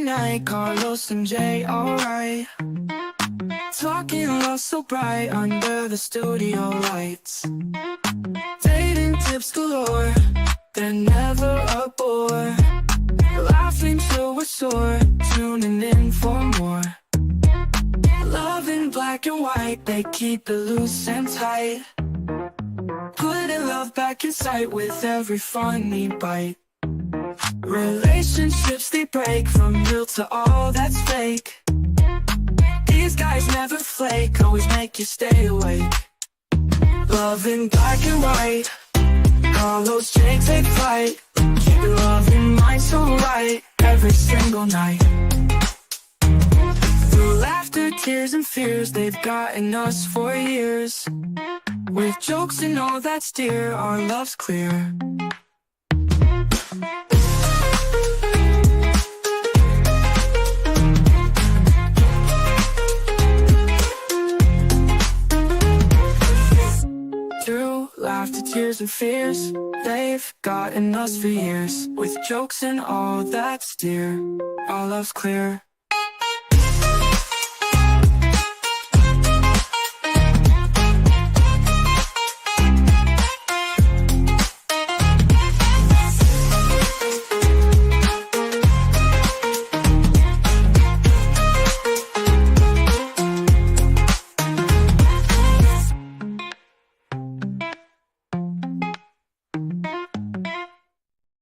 night, Carlos and Jay, alright. Talking love so bright under the studio lights. Dating tips galore, they're never a bore. Laughing till we're sore, tuning in for more. Love in black and white, they keep it loose and tight. Putting love back in sight with every funny bite. Relationships they break from real to all that's fake. These guys never flake, always make you stay awake. Love in black and white, Carlos, Jake, take flight. Keep your love in mind so right, every single night. Through laughter, tears, and fears, they've gotten us for years. With jokes and all that's dear, our love's clear. Through laughter, tears, and fears, they've gotten us for years. With jokes and all that's dear, our love's clear.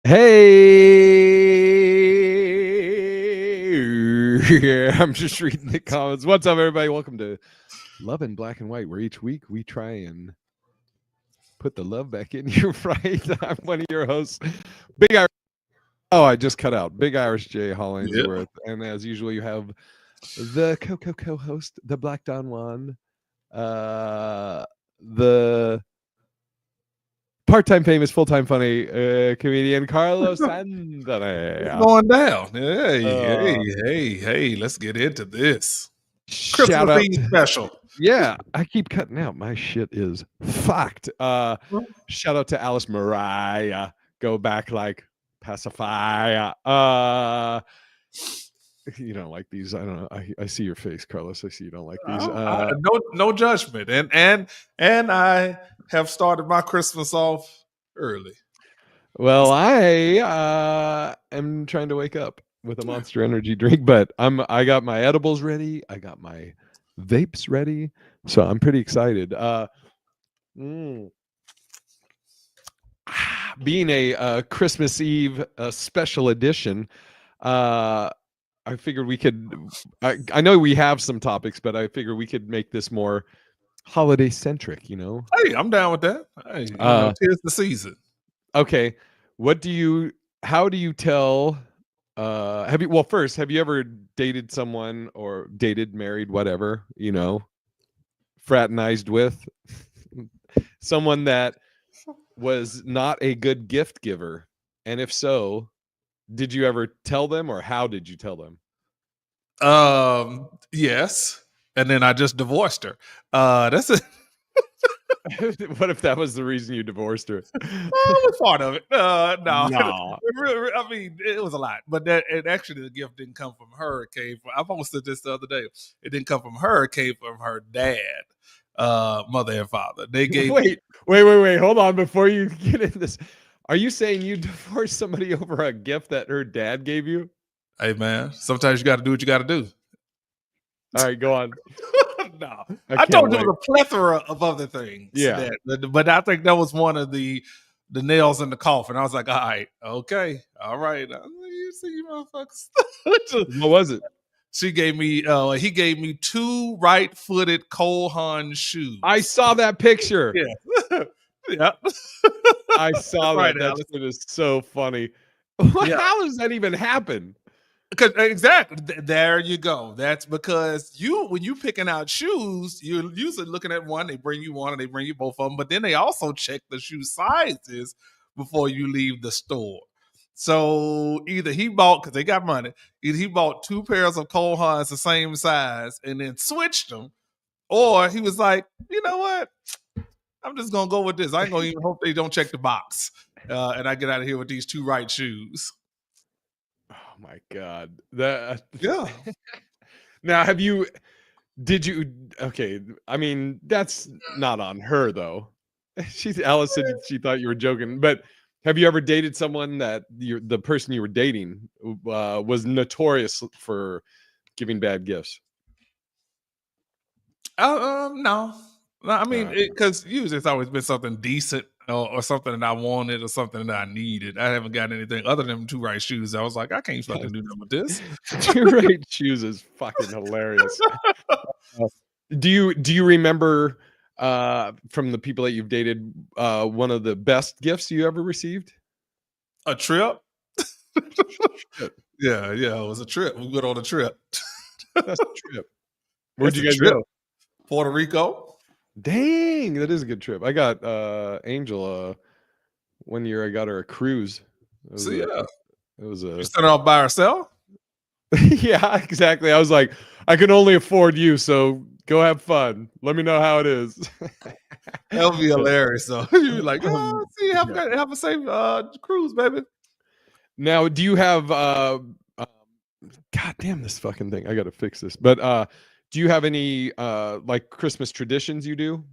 Hey, I'm just reading the comments. What's up, everybody? Welcome to Love in Black and White, where each week we try and put the love back in you, right? I'm one of your hosts, Big Irish. Oh, I just cut out. Big Irish J. Hollingsworth. Yep. And as usual, you have the co-host, the Black Don Juan, the part-time famous, full-time funny comedian Carlos Andale. It's going down. Hey, let's get into this. Christmas Eve special. Yeah, I keep cutting out. My shit is fucked. Shout out to Alice Mariah. Go back like pacify. You don't like these. I don't know. I see your face, Carlos. I see you don't like these. No judgment. And I have started my Christmas off early. Well, I am trying to wake up with a Monster Energy drink, but I got my edibles ready. I got my vapes ready, so I'm pretty excited. Being a Christmas Eve special edition, I figured we could. I know we have some topics, but I figured we could make this more holiday centric. You know. Hey, I'm down with that. Hey, tis the season. Okay, how do you tell? Have you ever dated someone or married, whatever, fraternized with someone that was not a good gift giver? And if so, did you ever tell them, or how did you tell them? Yes. And then I just divorced her. That's it. What if that was the reason you divorced her? It was part of it. No. I mean, it was a lot. But actually, the gift didn't come from her. It came from, I posted this the other day. It didn't come from her. It came from her dad, mother and father. They gave Wait. Hold on. Before you get into this, are you saying you divorced somebody over a gift that her dad gave you? Hey, man, sometimes you got to do what you got to do. All right, go on. No, I told you there was a plethora of other things. Yeah, but I think that was one of the nails in the coffin. I was like, all right, okay, all right. You see, you motherfuckers. What was it? She gave me. He gave me 2 right-footed Cole Haan shoes. I saw that picture. Yeah, yeah. I saw that. That shit is so funny. Yeah. How does that even happen? Because exactly, there you go. That's because when you picking out shoes, you're usually looking at one. They bring you one, and they bring you both of them. But then they also check the shoe sizes before you leave the store. So either he bought, because they got money, either he bought 2 pairs of Cole Haans the same size and then switched them, or he was like, you know what? I'm just gonna go with this. I ain't gonna even hope they don't check the box, and I get out of here with these 2 right shoes. Oh my God. That Yeah. now okay, I mean, that's not on her though. Alice said she thought you were joking, but have you ever dated someone that the person you were dating was notorious for giving bad gifts? No. No, I mean, Uh, because usually it's always been something decent or something that I wanted or something that I needed. I haven't gotten anything other than two right shoes. I was like, I can't fucking do nothing with this. Two right shoes is fucking hilarious. Do you remember from the people that you've dated one of the best gifts you ever received? A trip? Shit, Yeah, it was a trip. We went on a trip. that's a trip. Where'd That's you a guys trip. go? Puerto Rico. Dang, that is a good trip. I got Angela one year. I got her a cruise. So yeah, It was you a set off by herself. yeah, exactly. I was like, I can only afford you, so go have fun. Let me know how it is. That would be hilarious. So you're like, Um, see, have a safe cruise, baby. Now, do you have God damn this fucking thing. I got to fix this. But do you have any like Christmas traditions you do?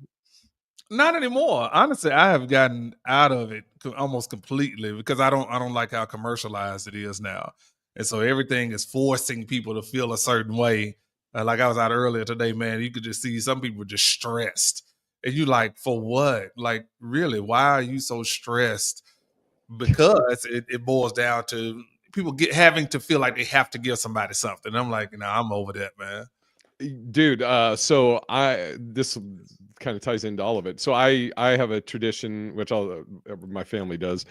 Not anymore. Honestly, I have gotten out of it almost completely because I don't like how commercialized it is now, and so everything is forcing people to feel a certain way. Like I was out earlier today, man. You could just see some people just stressed, and you like, for what? Like, really? Why are you so stressed? Because it boils down to people having to feel like they have to give somebody something. I'm like, no, I'm over that, man. Dude, so this kind of ties into all of it. So I have a tradition which my family does,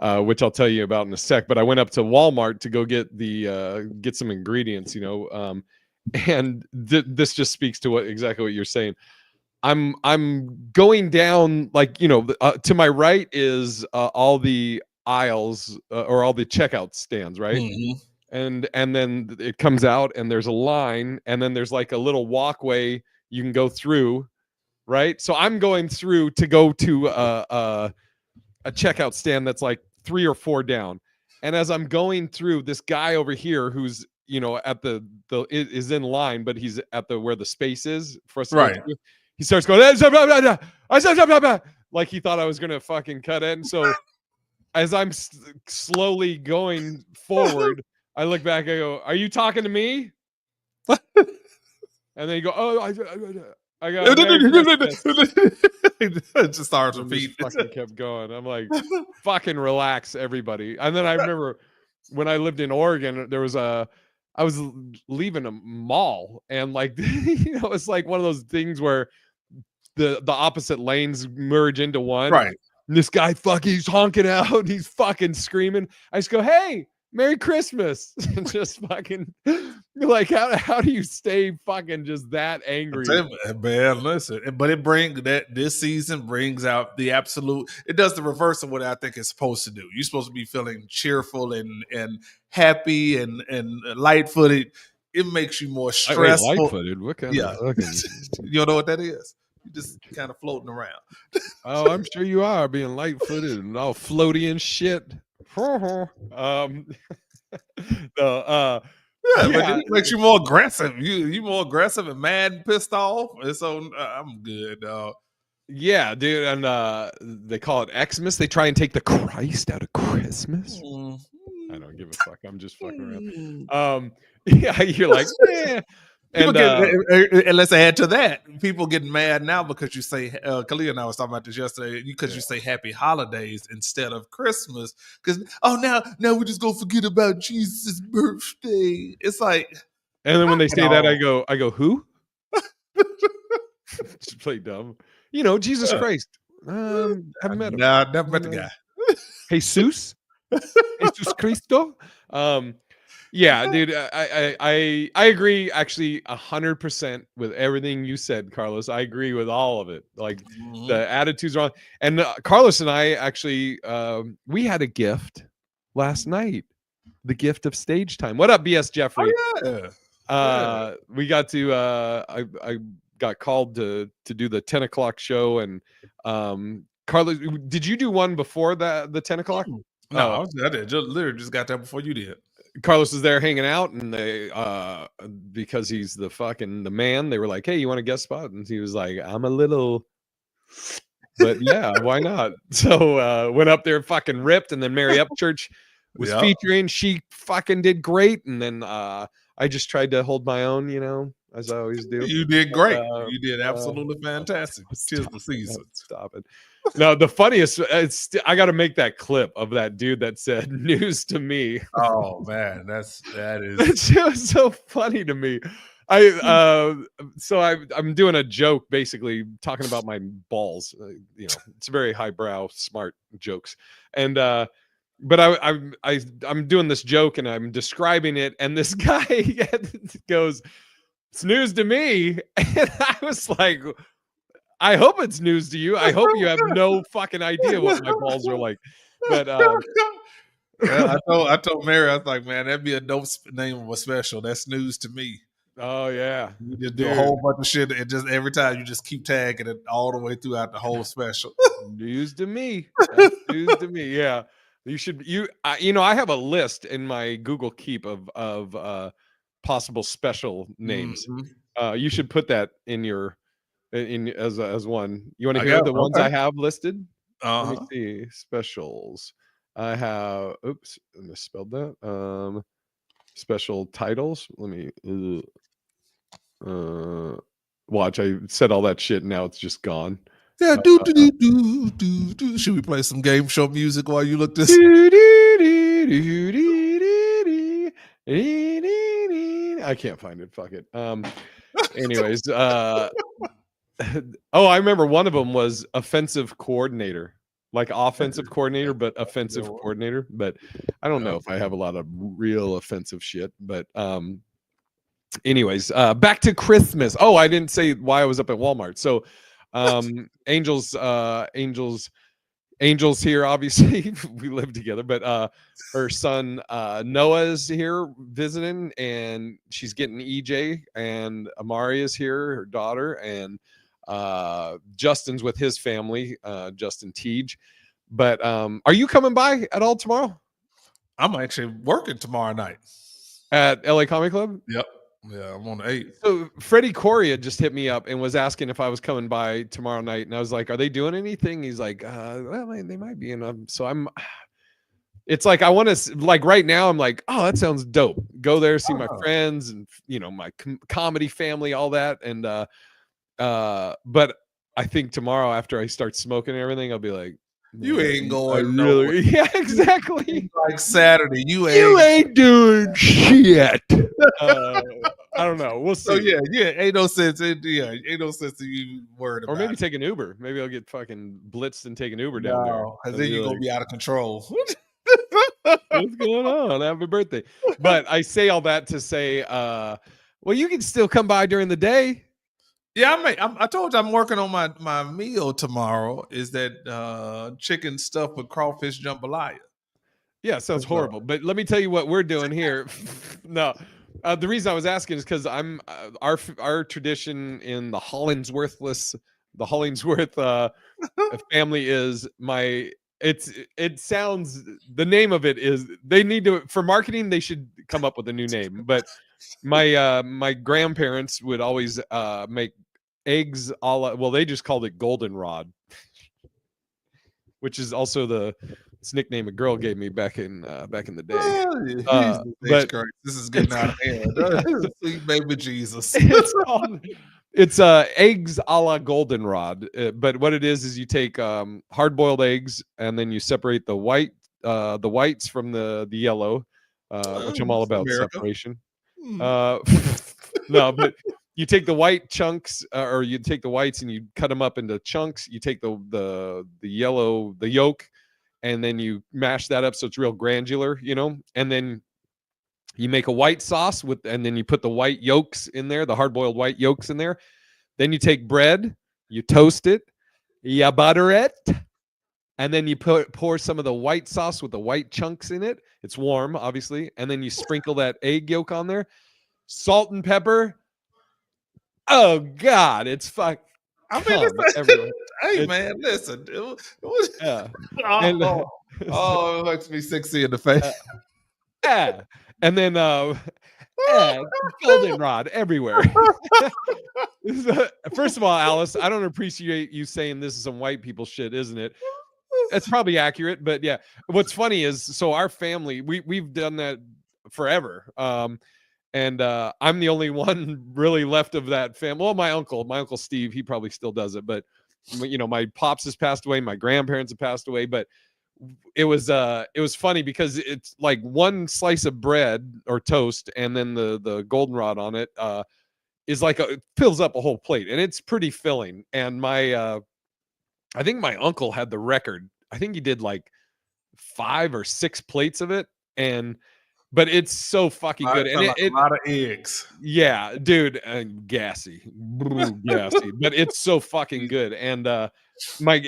which I'll tell you about in a sec. But I went up to Walmart to go get get some ingredients, and this just speaks to exactly what you're saying. I'm going down, like, to my right is all the aisles or all the checkout stands, right? Mhm. And then it comes out and there's a line, and then there's like a little walkway you can go through, right? So I'm going through to go to a checkout stand that's like 3 or 4 down, and as I'm going through, this guy over here who's at the is in line, but he's at the where the space is for us to go Right. through. He starts going, "Eh, blah, blah, blah, blah, blah," like he thought I was gonna fucking cut in. So as I'm slowly going forward, I look back. I go, "Are you talking to me?" And then you go, "Oh, I got Merry Christmas." It just starts And just repeating. fucking kept going. I'm like, "Fucking relax, everybody." And then I remember when I lived in Oregon, I was leaving a mall, and like, it's like one of those things where the opposite lanes merge into one. Right. And this guy he's honking out, he's fucking screaming. I just go, "Hey, Merry Christmas." And just fucking like, how do you stay fucking just that angry? Man, listen, but this season brings out the absolute. It does the reverse of what I think it's supposed to do. You're supposed to be feeling cheerful and happy and light footed. It makes you more stressful. Light-footed? What kind Yeah. of fucking... You don't know what that is? You're just kind of floating around. Oh, I'm sure you are being light-footed and all floaty and shit. No, Yeah, but yeah. it makes you more aggressive. You more aggressive and mad and pissed off. And so I'm good, dog. Yeah, dude, and they call it Xmas. They try and take the Christ out of Christmas. I don't give a fuck. I'm just fucking around. Yeah, you're like, eh. People And and let's add to that. People getting mad now because you say, Khalil and I was talking about this yesterday, because you say happy holidays instead of Christmas. Because, now we just go forget about Jesus' birthday. It's like, and then when they say that, all. I go, who? Just play dumb. Jesus Christ. Haven't met him. Nah, never met the guy. Jesus Cristo. Yeah, dude, I agree actually 100% with everything you said, Carlos. I agree with all of it. Like, the attitude's wrong. And Carlos and I actually we had a gift last night. The gift of stage time. What up, BS Jeffrey? Oh, yeah. We got to I got called to do the 10 o'clock show, and Carlos, did you do one before the 10 o'clock? No, I did. Literally just got there before you did. Carlos was there hanging out, and they because he's the man, they were like, hey, you want a guest spot? And he was like, I'm a little, but yeah, why not? So went up there, fucking ripped, and then Mary Upchurch was Yep. featuring. She fucking did great, and then I just tried to hold my own, as I always do. You did great. Uh, You did absolutely fantastic. Tis the season. Stop it. No, the funniest, I got to make that clip of that dude that said news to me. Oh man, that is That shit was so funny to me. I'm doing a joke, basically talking about my balls. It's very highbrow, smart jokes, and but I'm doing this joke and I'm describing it, and this guy goes, "It's news to me," and I was like, I hope it's news to you. I hope you have no fucking idea what my balls are like. But yeah, I told Mary, I was like, man, that'd be a dope name of a special. That's news to me. oh yeah, You just do a Dude. whole bunch of shit, and just every time you just keep tagging it all the way throughout the whole special. news to me. That's news to me. Yeah, you should. I have a list in my Google Keep of possible special names. Mhm. You should put that in your as one. You want to I hear got the it, ones okay. I have listed? Let me Uh-huh. see. Specials. I have. Oops, I misspelled that. Special titles. Let me. Watch. I said all that shit. Now it's just gone. Yeah, do. Should we play some game show music while you look this? I can't find it. Fuck it. Anyways, oh, I remember one of them was offensive coordinator, like offensive coordinator, but offensive coordinator. But I don't know if I have a lot of real offensive shit. But anyways, back to Christmas. Oh, I didn't say why I was up at Walmart. So Angel's here, obviously. We live together, but her son Noah's here visiting, and she's getting EJ, and Amari is here, her daughter, and Justin's with his family, Justin Teej. But are you coming by at all tomorrow I'm actually working tomorrow night. at LA Comic Club? Yep. Yeah, I'm on the 8th. So Freddie Coria just hit me up and was asking if I was coming by tomorrow night, and I was like, "Are they doing anything?" He's like, "Well, they might be." And so I'm. It's like I want to like right now. I'm like, "Oh, that sounds dope. Go there, see my friends, and my comedy family, all that." And but I think tomorrow after I start smoking and everything, I'll be like, You ain't I going really, yeah, exactly. like Saturday. You You ain't. ain't doing shit. I don't know. We'll see. So yeah, ain't no sense. Ain't no sense to you worried about. Or maybe it. take an Uber. Maybe I'll get fucking blitzed and take an Uber down there. No, because then you're gonna be out of control. What's going on? Happy birthday. But I say all that to say, well, you can still come by during the day. Yeah, I told you I'm working on my meal tomorrow. Is that chicken stuffed with crawfish jambalaya? Yeah, sounds horrible. But let me tell you what we're doing here. No. The reason I was asking is because I'm our tradition in the Hollingsworth family is it sounds, the name of it is, they need to, for marketing they should come up with a new name. But my grandparents would always make eggs a la, well, they just called it goldenrod, which is also it's nickname a girl gave me back in the day. But this is getting out of hand. Sweet baby Jesus. It's eggs a la goldenrod. But what it is you take hard-boiled eggs, and then you separate the whites from the yellow, which I'm all about, America. separation. No, but you take the white chunks, or you take the whites and you cut them up into chunks. You take the yellow, the yolk, and then you mash that up so it's real granular, and then you make a white sauce and then you put the white yolks in there, the hard-boiled white yolks in there. Then you take bread, you toast it, you butter it, and then you pour some of the white sauce with the white chunks in it. It's warm, obviously, and then you sprinkle that egg yolk on there, salt and pepper. Oh God, it's fuck. I mean, hey man, listen. Yeah. It makes me sexy in the face. Yeah. And then goldenrod everywhere. First of all, Alice, I don't appreciate you saying this is some white people shit, isn't it? That's probably accurate, but yeah. What's funny is, so our family, we've done that forever. And I'm the only one really left of that family. Well, my uncle Steve, he probably still does it, but you know, my pops has passed away, my grandparents have passed away, but it was funny because it's like one slice of bread or toast, and then the goldenrod on it is like it fills up a whole plate, and it's pretty filling. And my I think my uncle had the record. I think he did like 5 or 6 plates of it, but it's so fucking good. And like a lot of eggs. Yeah, dude, gassy, but it's so fucking good. And my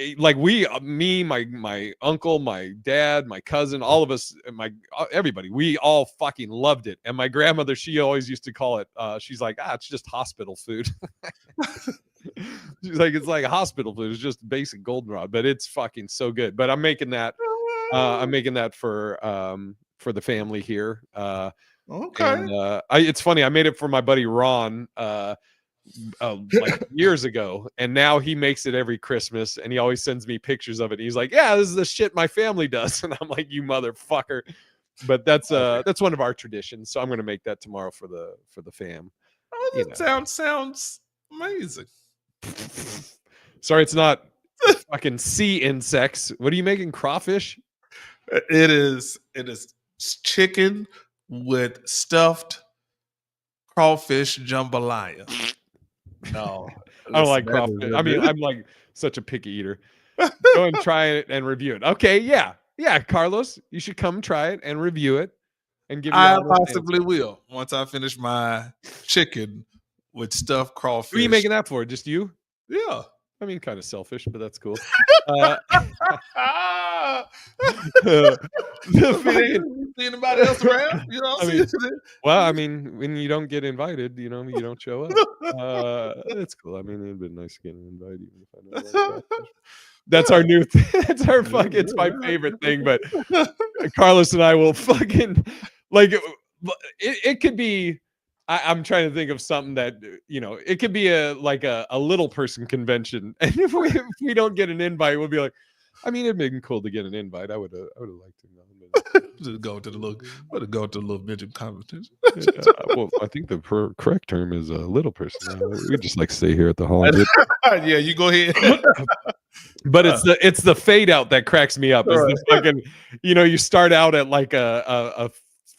uncle, my dad, my cousin, all of us, everybody, we all fucking loved it. And my grandmother, she always used to call it, she's like, it's just hospital food. She's like, it's like hospital food. It's just basic goldenrod, but it's fucking so good. But I'm making that for the family here. Okay. And it's funny, I made it for my buddy Ron like years ago, and now he makes it every Christmas, and he always sends me pictures of it. He's like, yeah, this is the shit my family does. And I'm like, you motherfucker. But that's one of our traditions, so I'm gonna make that tomorrow for the fam. Oh, that sounds amazing. Sorry, it's not fucking sea insects. What are you making? Crawfish? It is chicken with stuffed crawfish jambalaya. No, I don't like crawfish. I mean, I'm like such a picky eater. Go and try it and review it. Okay, yeah, Carlos, you should come try it and review it and give. I possibly will once I finish my chicken with stuffed crawfish. Who are you making that for? Just you? Yeah. I mean, kind of selfish, but that's cool. See anybody else around? You know what I'm saying? Well, I mean, when you don't get invited, you don't show up. It's cool. I mean, it'd been nice getting invited, even if I don't like that. That's our new thing. That's our fucking, it's my favorite thing. But Carlos and I will fucking, like, it could be, I'm trying to think of something that, it could be a little person convention. And if we don't get an invite, we'll be like, I mean, it'd been cool to get an invite. I would have liked to know. Just go to the little midget competition. Well, I think the correct term is a little person. We just like stay here at the hall. Yeah, you go ahead. But it's the fade out that cracks me up. Is the fucking, you start out at like a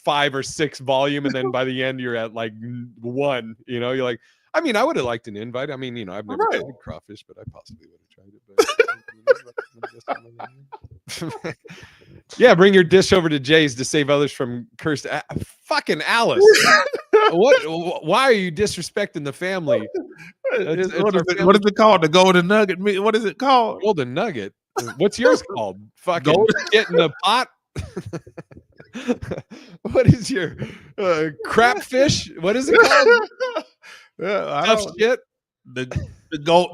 5 or 6 volume, and then by the end you're at like 1. You're like, I mean, I would have liked an invite. I mean, I've never tried crawfish, but I possibly would have tried it. Yeah, bring your dish over to Jay's to save others from cursed. Fucking Alice, what? Why are you disrespecting the family? What is it called? The golden nugget? What is it called? Golden nugget. What's yours called? Fucking get in the pot. What is your crapfish? What is it called? Tough shit. The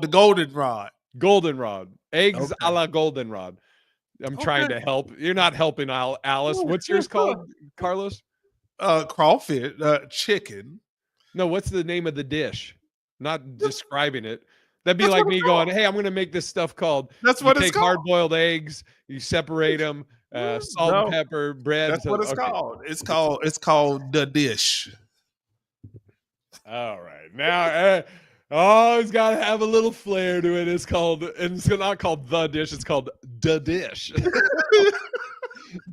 goldenrod. Goldenrod. Eggs a la goldenrod. I'm trying to help. You're not helping, Alice. What's yours called, Carlos? Crawfish. Chicken. No, what's the name of the dish? Not describing it. That'd be like me going, "Hey, I'm going to make this stuff called." That's what it's called. Hard-boiled eggs. You separate them. Salt and pepper, bread. That's what it's called. It's called the dish. All right, now it's got to have a little flair to it. It's not called the dish. It's called the dish.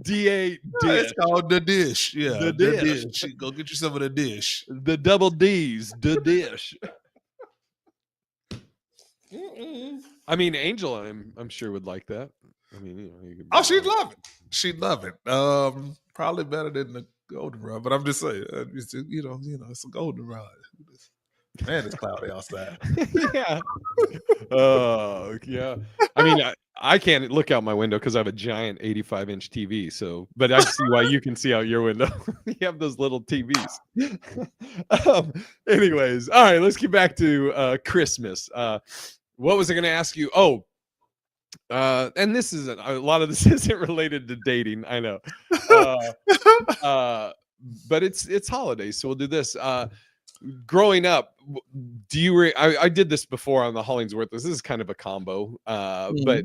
D-A dish. It's called the dish. Yeah, the dish. Go get you some of the dish. The double D's. The dish. I mean, Angel, I'm sure would like that. I mean, she'd love it. She'd love it. Probably better than the goldenrod, but I'm just saying, it's a goldenrod. Man, it's cloudy outside. Yeah. Oh, yeah. I mean, I can't look out my window because I have a giant 85-inch TV. So, but I see why you can see out your window. You have those little TVs. Anyways, all right, let's get back to Christmas. What was I going to ask you? Oh, and this isn't a lot of this isn't related to dating. I know. but it's holidays, so we'll do this. Growing up, do you? I did this before on the Hollingsworth. This is kind of a combo. But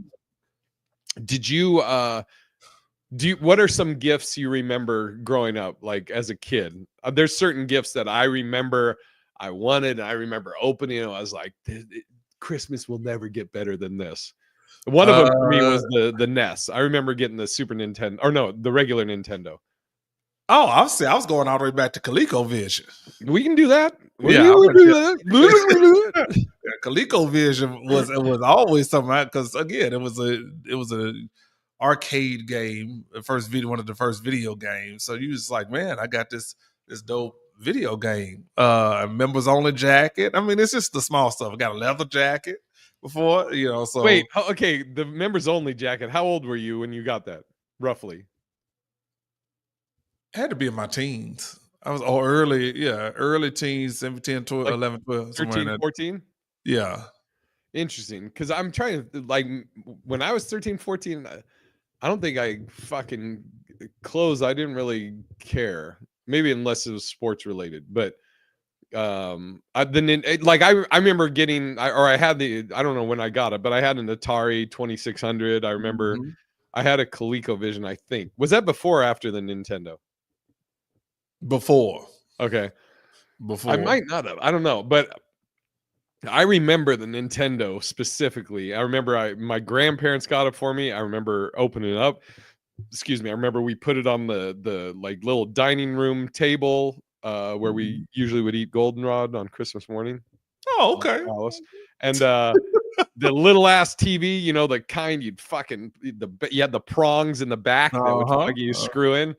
did you? What are some gifts you remember growing up, like as a kid? There's certain gifts that I remember I wanted, and I remember opening it. I was like, Christmas will never get better than this. One of them for me was the NES. I remember getting the Super Nintendo, or no, the regular Nintendo. Oh, I was going all the way back to ColecoVision. We can do that. Yeah, that. ColecoVision was always something, because again, it was a arcade game, one of the first video games. So you was like, man, I got this dope video game. Members only jacket. I mean, it's just the small stuff. I got a leather jacket before, so wait, okay, the members only jacket. How old were you when you got that, roughly? I had to be in my teens. I was early teens, 17, 12, like 11, 12, 13, 14. Yeah, interesting, because I'm trying to, like, when I was 13, 14, I don't think I fucking clothes. I didn't really care. Maybe unless it was sports related. But I remember getting, I had I don't know when I got it, but I had an Atari 2600. I remember I had a ColecoVision. I think, was that before or after the Nintendo? Before. Okay. Before. I might not have. I don't know, but I remember the Nintendo specifically. I remember my grandparents got it for me. I remember opening it up. Excuse me. I remember we put it on the like little dining room table where we usually would eat goldenrod on Christmas morning. Oh, okay. And the little ass TV, the kind you had the prongs in the back that you screw in.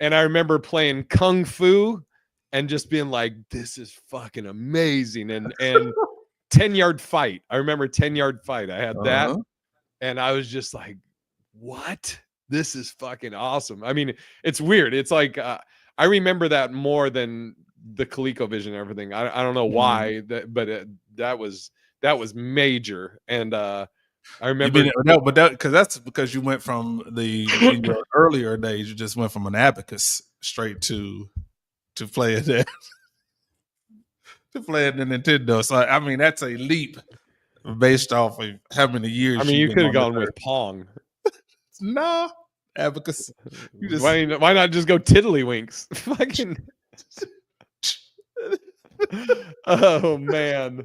And I remember playing Kung Fu and just being like, this is fucking amazing. And 10-yard fight. I remember 10-yard fight. I had that. And I was just like, what? This is fucking awesome. I mean, it's weird. It's like, I remember that more than the ColecoVision and everything. I don't know why, but that was major. And I remember, that's because you went from in your earlier days, you just went from an abacus straight to playing that, to playing the Nintendo. So I mean, that's a leap based off of how many years. I mean, you could have gone with Pong. No, abacus. Why not just go Tiddlywinks? Fucking. Oh man,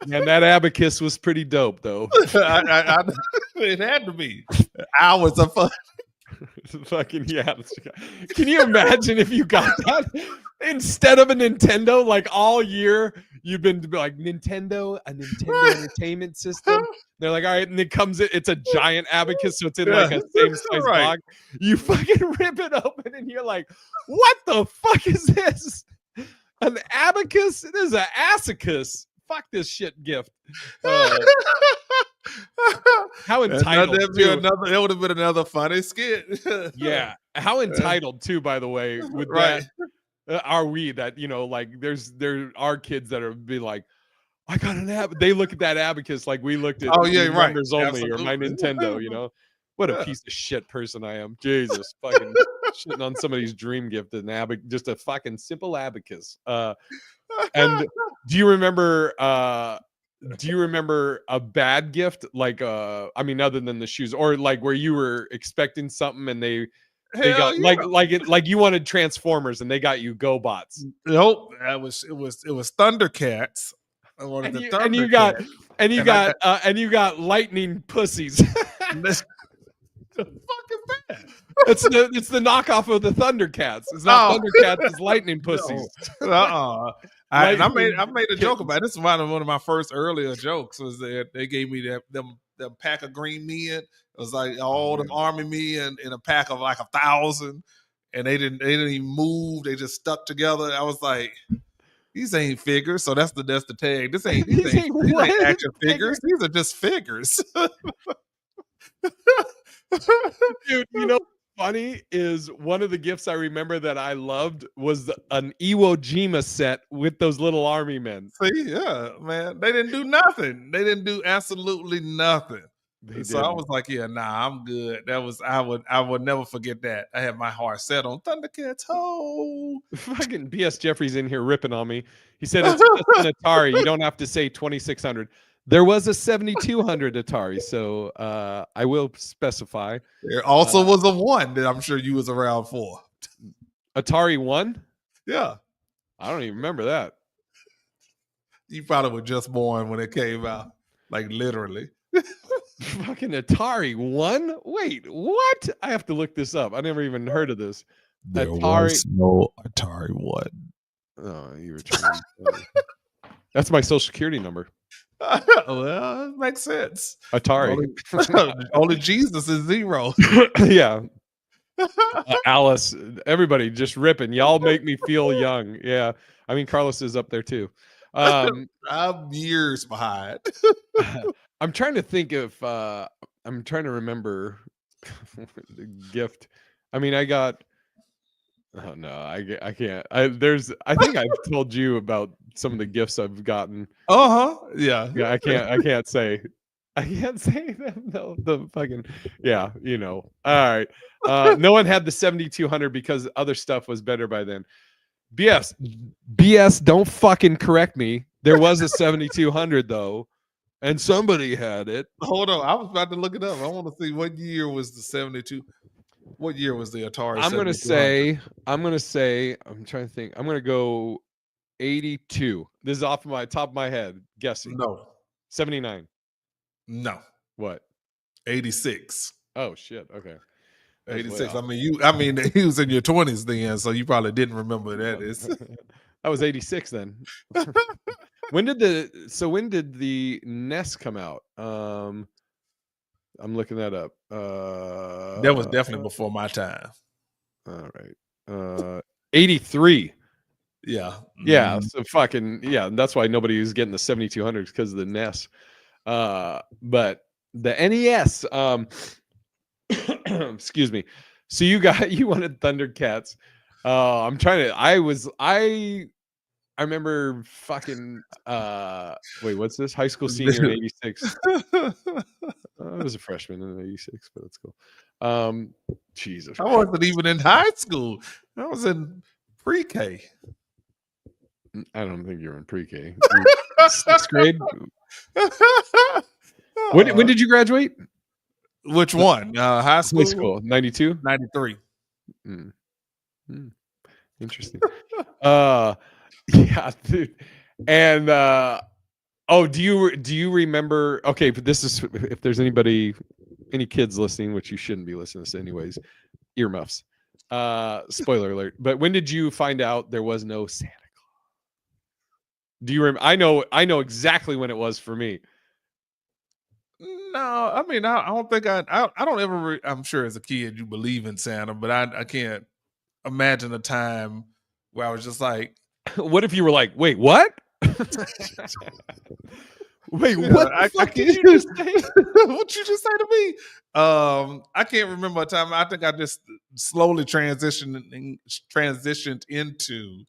that abacus was pretty dope though. It had to be hours of fun. Fucking yeah. Can you imagine if you got that instead of a Nintendo? Like all year you've been like a Nintendo Entertainment System. They're like, all right, and it's a giant abacus, so it's in like a same size box. You fucking rip it open and you're like, what the fuck is this? An abacus? It is an assacus. Fuck this shit gift. How entitled. It would have been another funny skit. Yeah. How entitled too, by the way, with that are we that, like there are kids that are be like, I got an they look at that abacus like we looked at members only. Absolutely. Or my Nintendo, What a piece of shit person I am. Jesus, fucking shitting on somebody's dream gift, just a fucking simple abacus. And do you remember a bad gift? Like, I mean, other than the shoes, or like where you were expecting something and they got like you wanted Transformers and they got you GoBots. Nope, it was Thundercats. I wanted the Thundercats. And you got lightning pussies. The fuck is that? It's the knockoff of the Thundercats. It's not Thundercats, it's lightning pussies. No. I made a joke about it. This is one of my first earlier jokes was that they gave me them pack of green men. It was like all them army men in a pack of like 1,000, and they didn't even move. They just stuck together. I was like, these ain't figures. So that's the tag. These ain't action figures. These are just figures. Dude, what's funny is one of the gifts I remember that I loved was an Iwo Jima set with those little army men. See, yeah, man, they didn't do nothing. They didn't do absolutely nothing. They So I didn't. was like, yeah, nah, I'm good. That was I would never forget that. I had my heart set on Thundercats. Oh, Fucking BS Jeffrey's in here ripping on me. He said it's just an Atari. You don't have to say 2600. There was a 7200 Atari, so I will specify. there also was a one that I'm sure you was around for. Atari 1? Yeah, I don't even remember that. you probably were just born when it came out, like literally. Fucking Atari 1? Wait, what? I have to look this up. I never even heard of this. There Atari- was no Atari one. Oh, you were trying. That's my social security number. Well, it makes sense. Atari. Only Jesus is zero. Yeah. Alice, everybody just ripping. Y'all make me feel young. Yeah. I mean, Carlos is up there too. I'm years behind. I'm trying to think if I'm trying to remember the gift. I mean, I got oh no, I can't. I think I've told you about some of the gifts I've gotten. Yeah. Yeah, I can't say them. No, the fucking yeah, you know. All right. No one had the 7200 because other stuff was better by then. BS, don't fucking correct me. There was a 7200 though, and somebody had it. Hold on, I was about to look it up. I want to see what year was the 72. What year was the Atari? I'm gonna say. I'm trying to think. I'm gonna go 82. This is off my top of my head. Guessing. No. 79. No. What? 86. Oh shit. Okay. 86. I mean, he was in your 20s then, so you probably didn't remember that is. That was 86 then. When did the NES come out? I'm looking that up. That was definitely before my time. All right. 83. Yeah. Yeah. So fucking yeah. That's why nobody was getting the 7200s because of the NES. But the NES. Excuse me. So you wanted Thundercats. I'm trying to. I remember fucking wait, what's this? High school senior in 86. I was a freshman in 86, but that's cool. Jesus. I wasn't even in high school. I was in pre-K. I don't think you're in pre-K. Sixth grade. When did you graduate? Which one? High school? High school. 92? 93. Interesting. Yeah, dude. And do you remember? Okay, but this is if there's any kids listening, which you shouldn't be listening to this anyways. Earmuffs. Spoiler alert. But when did you find out there was no Santa Claus? Do you remember? I know exactly when it was for me. No, I mean, I don't think I don't ever. I'm sure as a kid you believe in Santa, but I can't imagine a time where I was just like, what if you were like, wait, what? Wait, what? I What can't. did you just say? What you just say to me? I can't remember a time. I think I just slowly transitioned into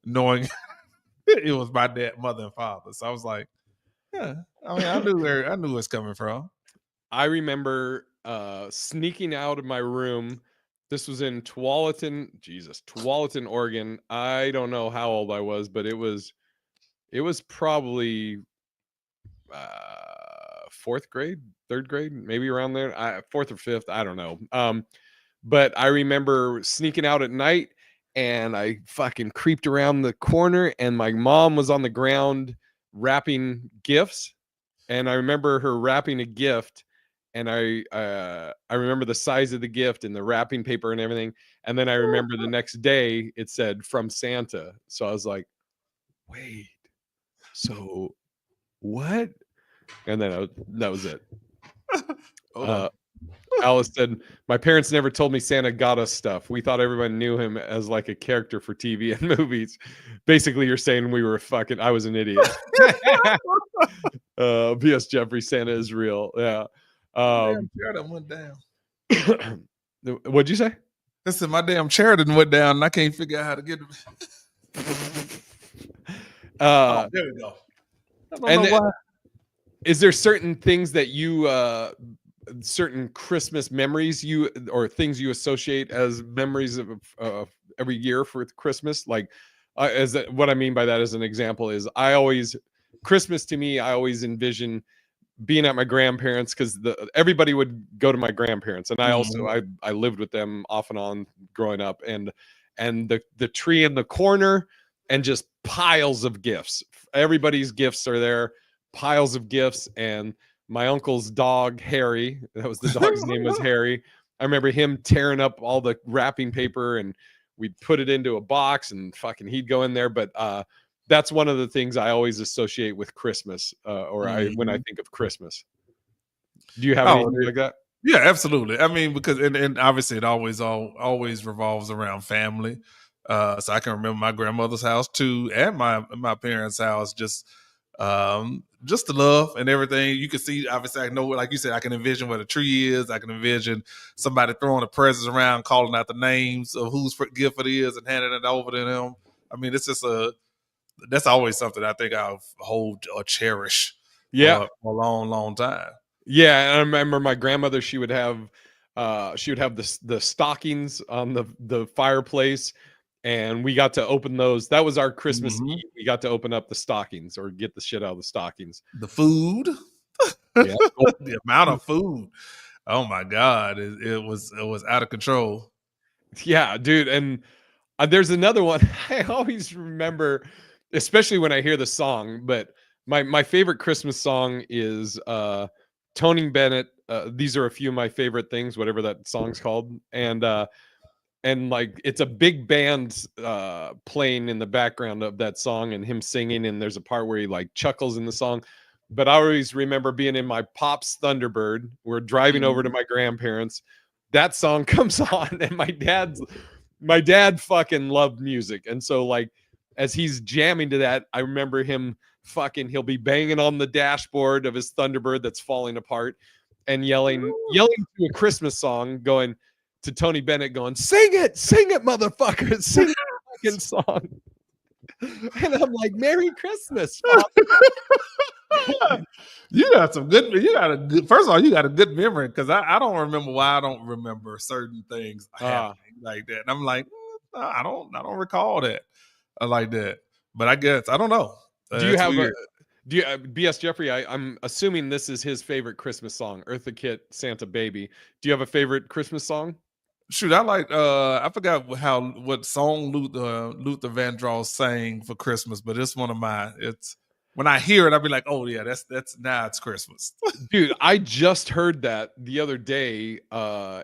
knowing it was my dad, mother, and father. So I was like, yeah. I mean, I knew where it's coming from. I remember sneaking out of my room. This was in Tualatin, Oregon. I don't know how old I was, but it was probably fourth grade, third grade, maybe around there, fourth or fifth. I don't know. But I remember sneaking out at night, and I fucking creeped around the corner, and my mom was on the ground wrapping gifts, and I remember her wrapping a gift. And I remember the size of the gift and the wrapping paper and everything. And then I remember the next day it said from Santa. So I was like, wait, so what? And then that was it. Alice said, my parents never told me Santa got us stuff. We thought everyone knew him as like a character for TV and movies. Basically, you're saying I was an idiot. P.S. Jeffrey, Santa is real. Yeah. Damn, Sheridan went down. What'd you say? Listen, my damn Sheridan went down, and I can't figure out how to get it. There we go. I don't know why. Is there certain things that you certain Christmas memories or things you associate as memories of every year for Christmas? Like, what I mean by that as an example is Christmas to me, I always envision being at my grandparents, because everybody would go to my grandparents, and I also I lived with them off and on growing up, and the tree in the corner, and just piles of gifts. Everybody's gifts are there, piles of gifts, and my uncle's dog Harry, that was the dog's name, was Harry. I remember him tearing up all the wrapping paper, and we'd put it into a box, and fucking he'd go in there. But that's one of the things I always associate with Christmas, when I think of Christmas. Do you have anything like that? Yeah, absolutely. I mean, because and obviously it always revolves around family. So I can remember my grandmother's house too, and my parents' house. Just the love and everything. You can see, obviously, I know, like you said, I can envision where the tree is. I can envision somebody throwing the presents around, calling out the names of whose gift it is, and handing it over to them. I mean, it's just that's always something I think I'll hold or cherish. For a long, long time. Yeah, and I remember my grandmother. She would have the stockings on the fireplace, and we got to open those. That was our Christmas Eve. We got to open up the stockings, or get the shit out of the stockings. The food, the amount of food. Oh my God, it was out of control. Yeah, dude. And there's another one I always remember, especially when I hear the song. But my favorite Christmas song is Tony Bennett. These are a few of my favorite things, whatever that song's called. And like, it's a big band playing in the background of that song, and him singing, and there's a part where he like chuckles in the song. But I always remember being in my Pop's Thunderbird. We're driving over to my grandparents. That song comes on, and my dad fucking loved music. And so, like, as he's jamming to that, I remember him he'll be banging on the dashboard of his Thunderbird that's falling apart, and yelling to a Christmas song, going to Tony Bennett, going, sing it, motherfucker, sing the fucking song. And I'm like, Merry Christmas. You got a good, first of all, you got a good memory, because I don't remember why I don't remember certain things happening like that. And I'm like, I don't recall that like that. But I guess, I don't know. Do you have BS Jeffrey? I'm assuming this is his favorite Christmas song, Eartha Kitt, Santa Baby. Do you have a favorite Christmas song? Shoot, I like I forgot what song Luther Vandross sang for Christmas, but it's one of mine. It's when I hear it, I'll be like, oh yeah, that's now it's Christmas. Dude, I just heard that the other day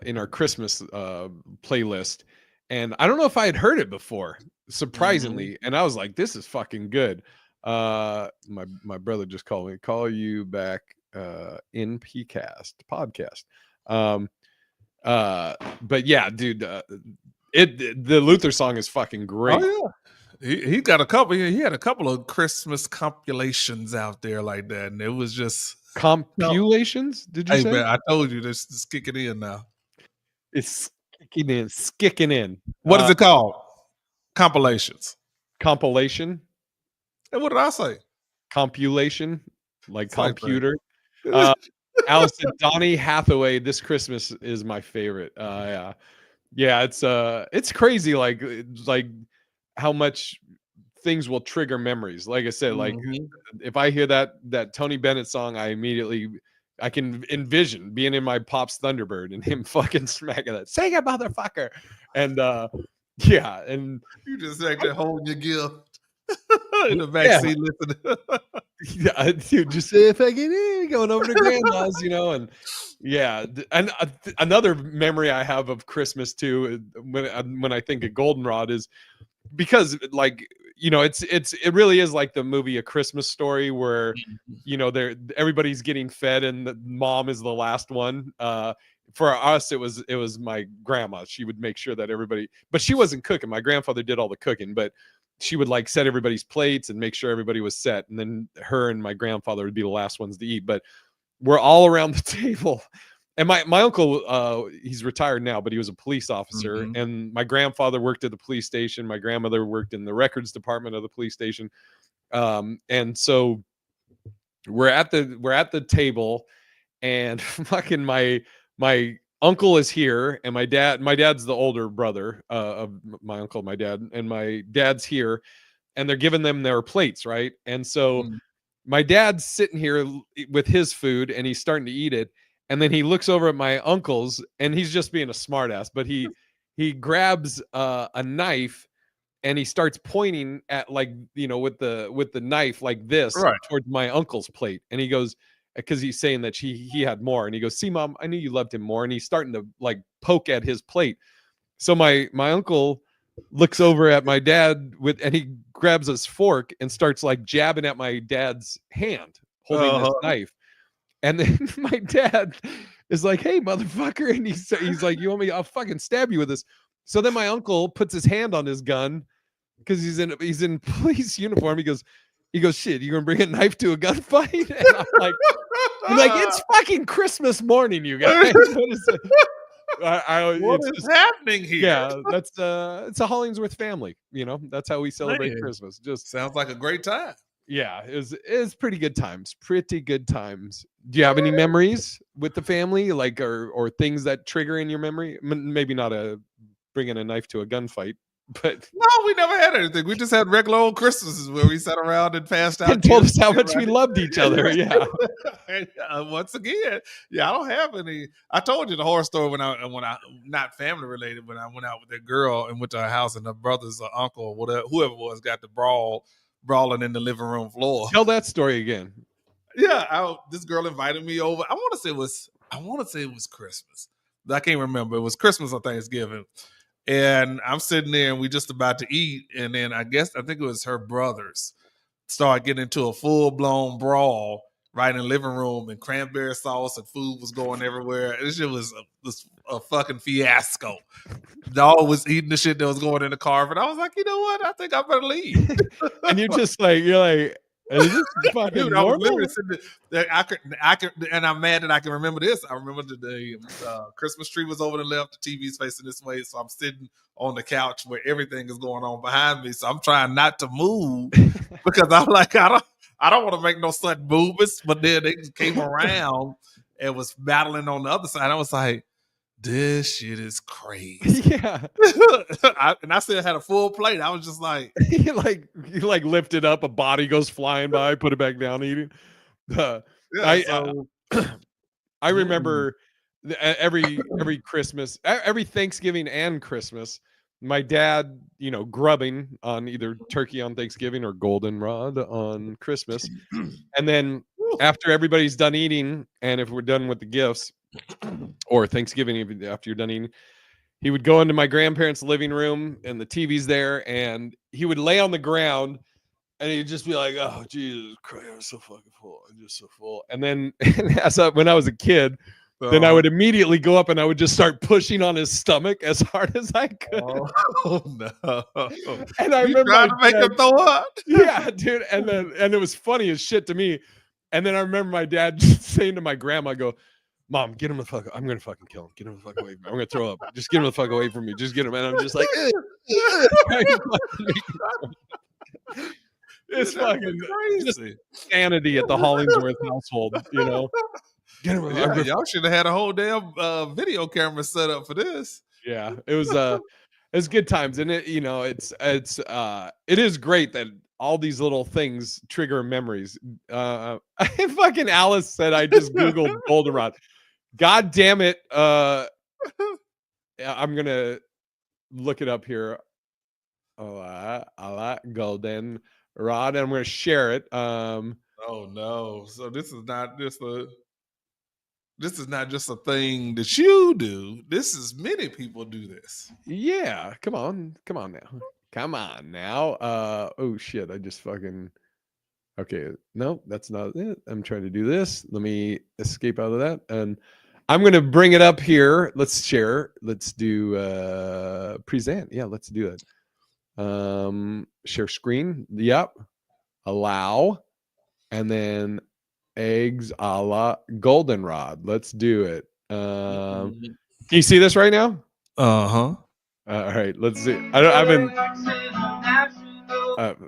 in our Christmas playlist, and I don't know if I had heard it before, surprisingly, and I was like, this is fucking good. My brother just called me, call you back in podcast. But yeah, dude, the Luther song is fucking great. Oh yeah, he got a couple. He had a couple of Christmas compilations out there like that, and it was just compulations. Did you say? Man, I told you this is kicking in now. It's kicking in. What is it called? Compilations. Compilation. And what did I say? Compilation, like it's computer. Allison, Donny Hathaway, This Christmas is my favorite. Yeah, it's crazy, like how much things will trigger memories. Like I said, like if I hear that Tony Bennett song, I can envision being in my Pop's Thunderbird and him fucking smacking that, sing it, motherfucker. And yeah, and you just like that holding your gift in the backseat, listening. Yeah, dude, just say if I get in, going over to grandma's, and yeah. And another memory I have of Christmas too, when I think of Goldenrod, is because, like, it really is like the movie A Christmas Story, where everybody's getting fed and the mom is the last one. For us, it was my grandma. She would make sure that everybody, but she wasn't cooking. My grandfather did all the cooking, but she would like set everybody's plates and make sure everybody was set. And then her and my grandfather would be the last ones to eat. But we're all around the table. And my uncle, he's retired now, but he was a police officer. And my grandfather worked at the police station. My grandmother worked in the records department of the police station. And so we're at the table, and fucking my uncle is here, and my dad's the older brother of my uncle, my dad, and my dad's here, and they're giving them their plates, right? And so Mm. my dad's sitting here with his food, and he's starting to eat it, and then he looks over at my uncle's, and he's just being a smartass, but he grabs a knife, and he starts pointing at, like, with the knife like this Right. towards my uncle's plate, and he goes, because he's saying that he had more, and he goes, "See, Mom, I knew you loved him more," and he's starting to like poke at his plate. So my uncle looks over at my dad and he grabs his fork and starts like jabbing at my dad's hand holding this knife, and then my dad is like, "Hey, motherfucker," and he's like, "You want me? I'll fucking stab you with this." So then my uncle puts his hand on his gun because he's in police uniform. He goes, "Shit, you gonna bring a knife to a gunfight?" And I'm like, "It's fucking Christmas morning, you guys." What is it? What It's is just, happening here? yeah, it's a Hollingsworth family. That's how we celebrate Man. Christmas. Just Sounds like a great time. yeah, it was pretty good times. Pretty good times. Do you have any memories with the family, like, or things that trigger in your memory? Maybe not bringing a knife to a gunfight, but No, we never had anything. We just had regular old Christmases where we sat around and passed out. and told us gifts, how much we right? loved each other. Yeah. And, once again, yeah, I don't have any. I told you the horror story when I not family related, when I went out with that girl and went to her house, and her brother's uncle or whatever, whoever it was, got the brawling in the living room floor. Tell that story again. Yeah, this girl invited me over. I want to say it was Christmas. I can't remember. It was Christmas or Thanksgiving. And I'm sitting there and we just about to eat. And then I think it was her brothers started getting into a full-blown brawl right in the living room, and cranberry sauce and food was going everywhere. This shit was a fucking fiasco. Dog was eating the shit that was going in the car, but I was like, you know what? I think I better leave. And you're like, is this fucking Dude, I was normal? literally sitting there. I could, and I'm mad that I can remember this. I remember the Christmas tree was over the left, the TV's facing this way, so I'm sitting on the couch where everything is going on behind me. So I'm trying not to move because I'm like, I don't want to make no sudden movements. But then they came around and was battling on the other side. I was like, this shit is crazy. Yeah. And I still had a full plate. I was just like, you like lift it up, a body goes flying by, put it back down, eating. yeah, I remember every Christmas, every Thanksgiving and Christmas, my dad, grubbing on either turkey on Thanksgiving or goldenrod on Christmas. And then after everybody's done eating, and if we're done with the gifts, or Thanksgiving, even after you're done eating, he would go into my grandparents' living room, and the TV's there, and he would lay on the ground, and he'd just be like, "Oh, Jesus Christ, I'm so fucking full. I'm just so full." And then when I was a kid, then I would immediately go up and I would just start pushing on his stomach as hard as I could. Oh no! And I You remember trying to make him throw up? yeah, dude. And it was funny as shit to me. And then I remember my dad just saying to my grandma, "Go, Mom, get him the fuck. I'm gonna fucking kill him. Get him the fuck away from me. I'm gonna throw up. Just get him the fuck away from me. Just get him." And I'm just like, it's fucking crazy sanity at the Hollingsworth household, Get him. Yeah, y'all should have had a whole damn video camera set up for this. Yeah, it was good times, and it is great that all these little things trigger memories. Fucking Alice said I just googled goldenrod. God damn it! I'm gonna look it up here. I like goldenrod, and I'm gonna share it. Oh no! So this is not just a thing that you do. This is many people do this. Yeah, come on now. Oh shit! I just fucking. Okay, no, that's not it. I'm trying to do this. Let me escape out of that, and I'm gonna bring it up here. Let's share. Let's do present. Yeah, let's do it. Share screen. Yep. Allow, and then eggs a la goldenrod. Let's do it. Can you see this right now? Uh-huh. All right, let's see. I've been.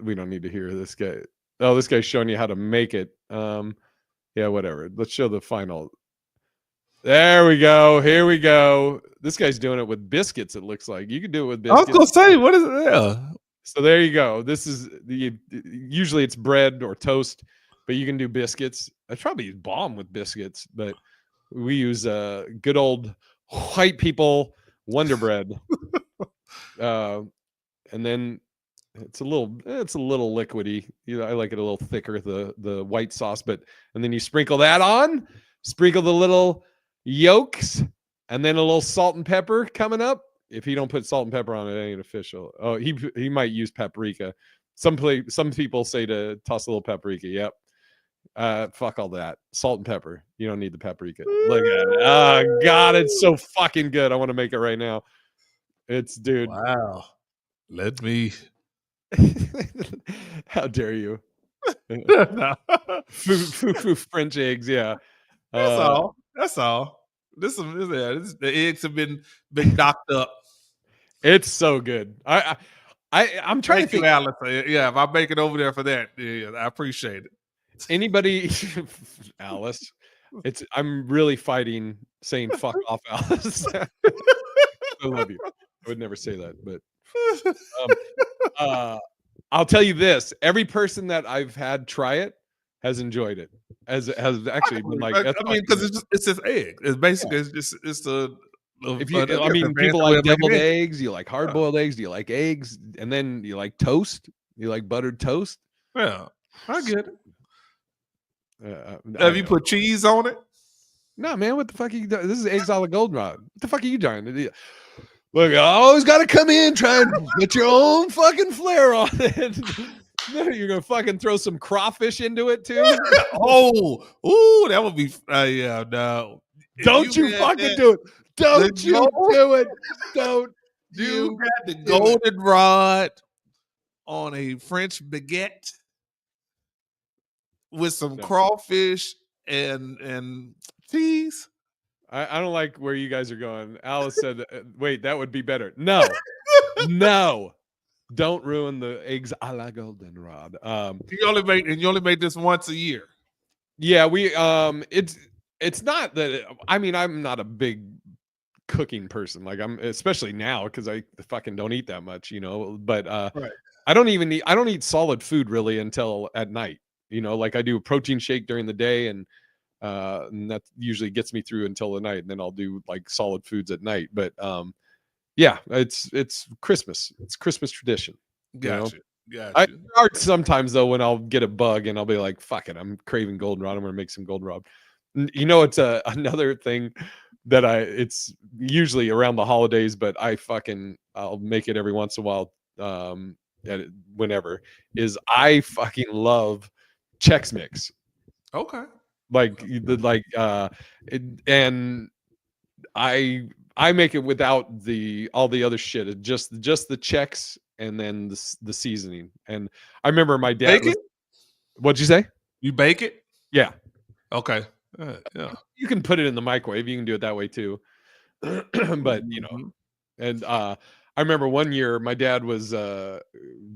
We don't need to hear this guy. Oh, this guy's showing you how to make it. Yeah, whatever. Let's show the final. There we go. Here we go. This guy's doing it with biscuits. It looks like you can do it with I was biscuits. gonna say, what is it? Yeah. So there you go. This is usually it's bread or toast, but you can do biscuits. I probably use bomb with biscuits, but we use good old white people Wonder Bread. And then it's a little liquidy. I like it a little thicker, the white sauce, and then you sprinkle that on, sprinkle the little yolks, and then a little salt and pepper coming up. If you don't put salt and pepper on it, it ain't official. Oh, he might use paprika. Some people say to toss a little paprika. Yep. Fuck all that. Salt and pepper. You don't need the paprika. Look at it. Oh God, it's so fucking good. I want to make it right now. It's dude. Wow. Let me. How dare you? No. French eggs. Yeah. That's all. That's all. The eggs have been knocked up. It's so good. I'm trying Thank to think. You, Alice. Yeah, if I make it over there for that, yeah, I appreciate it. Anybody, Alice? I'm really fighting saying fuck off, Alice. I love you. I would never say that, but I'll tell you this: every person that I've had try it has enjoyed it. Has actually been like. I mean, because it's just egg. It's basically it's the. If you, I mean, people like deviled eggs. You like hard boiled eggs. Do you like eggs? And then you like toast. You like buttered toast. Yeah, I get it. Have you put cheese on it? No, man. What the fuck are you doing? This is eggs a la goldenrod. What the fuck are you doing? Look, I always got to come in, try and get your own fucking flair on it. You're gonna fucking throw some crawfish into it too. Ooh, that would be. Yeah, no. Don't you fucking do it. Don't you do it. Don't you got the goldenrod on a French baguette with some crawfish and cheese? I don't like where you guys are going. Alice said, wait, that would be better. No, no. Don't ruin the eggs a la goldenrod. You only make this once a year. Yeah, we it's not that I mean, I'm not a big cooking person. Like I'm especially now because I fucking don't eat that much, but right. I don't eat solid food really until at night. Like I do a protein shake during the day and that usually gets me through until the night, and then I'll do like solid foods at night. But yeah, it's Christmas. It's Christmas tradition. Gotcha. I start sometimes though when I'll get a bug and I'll be like, fuck it, I'm craving goldenrod. I'm gonna make some goldenrod. It's another thing that it's usually around the holidays, but I'll make it every once in a while. Whenever is I fucking love Chex Mix. Okay. And I make it without all the other shit. Just the Chex and then the seasoning. And I remember my dad. What'd you say? You bake it? Yeah. Okay. Yeah. You can put it in the microwave. You can do it that way too. But and I remember one year my dad was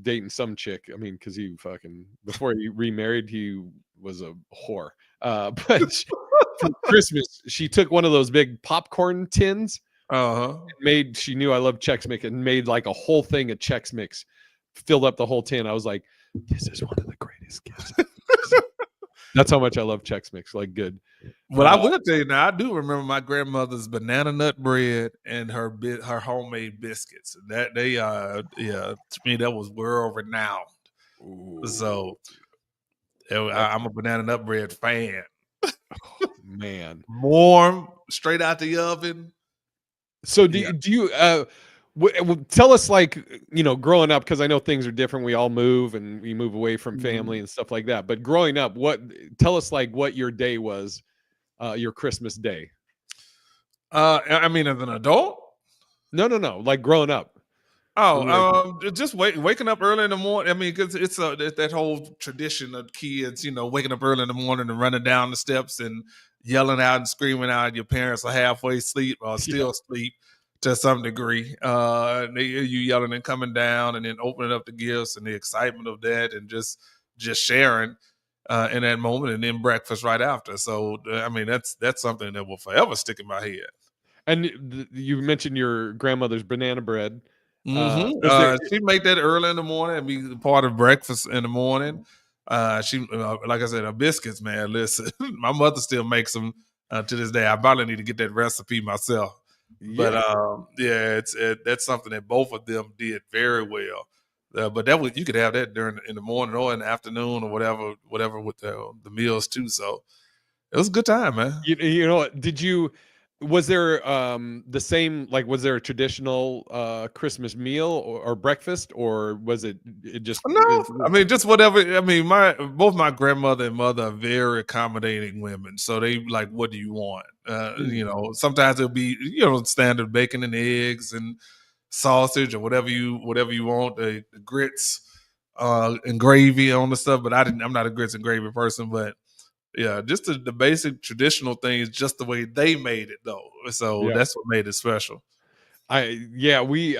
dating some chick. I mean, because he before he remarried, he was a whore. But for Christmas, she took one of those big popcorn tins. She knew I loved Chex Mix and made like a whole thing of Chex Mix, filled up the whole tin. I was like, this is one of the greatest gifts. That's how much I love Chex Mix. Like, good. Well, I will tell you now, I do remember my grandmother's banana nut bread and her homemade biscuits. That to me, that was world renowned. Ooh. So I'm a banana nut bread fan. Oh, man, warm, straight out the oven. So do you tell us, like, growing up, because I know things are different. We all move and we move away from family and stuff like that. But growing up, tell us like what your day was, your Christmas day. I mean, as an adult? No. Like growing up. Just waking up early in the morning. I mean, because it's that whole tradition of kids, waking up early in the morning and running down the steps and yelling out and screaming out. Your parents are halfway asleep or still asleep to some degree. You yelling and coming down and then opening up the gifts and the excitement of that and just sharing. in that moment, and then breakfast right after. So I mean, that's something that will forever stick in my head. And you mentioned your grandmother's banana bread. Mm-hmm. Was there? She make that early in the morning and be part of breakfast in the morning. She, like I said, her biscuits, man. Listen, my mother still makes them to this day. I probably need to get that recipe myself. But yeah, that's something that both of them did very well. But that was, you could have that during in the morning or in the afternoon or whatever with the meals too. So it was a good time, man. You know, was there the same, like, was there a traditional Christmas meal or breakfast, or was it just No, I mean just whatever. I mean, both my grandmother and mother are very accommodating women, so they like, what do you want? You know, sometimes it'll be standard bacon and eggs and sausage or whatever you want. The grits and gravy on the stuff, but I'm not a grits and gravy person, but yeah, just the basic traditional things, just the way they made it though. So that's what made it special. We